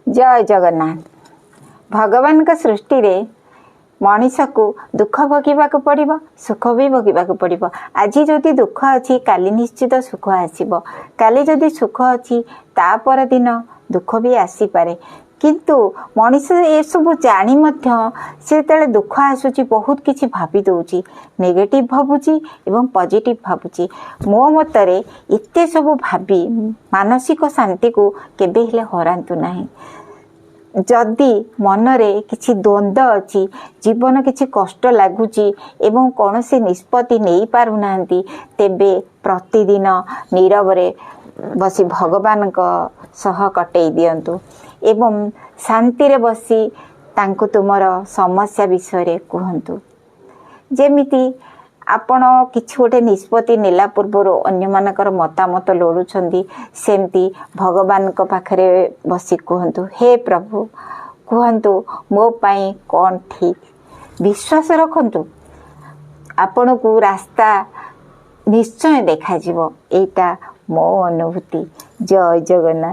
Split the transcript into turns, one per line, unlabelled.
जय जगन्नाथ। भगवान का सृष्टि रे मनीष को दुख भोगवाक पड़ो, सुख भी भोगवाक पड़ो। आज जदि दुख अच्छी काली निश्चित सुख आसब, काली जदि सुख अच्छी ता पर दिन दुख भी आसीपे। किंतु मनीष ये सब जानी से तेरे दुख आसूची बहुत किसी भावी दौची, नेगेटिव भावुची एवं पॉजिटिव भावुची। मो मतरे इत्ते सब भावी मानसिक शांति को केबे हेले हरांतु नाही। जदि मनरे किछि द्वंद्व अच्छी, जीवन किछि कष्ट लगुची एवं कौन से निष्पत्ति नहीं पारु नांती, तेबे प्रतिदिन नीरवरे बसी भगवान का सह कटई दियंतु एवं शांति रे बसी तांको तुमर समस्या विषय कहतु। जेमिति आपण किछि गोटे निष्पत्ति नेला पूर्व अन्य मानकर मतामत लोड़ुछंती, सेमती भगवान को पाखरे बसी कहतु, हे प्रभु कहतु मो पाई कौन ठीक। विश्वास रखंतु, आपण को रास्ता निश्चय देखा जीवो। एटा मो अनुभूति। जय जगन्नाथ।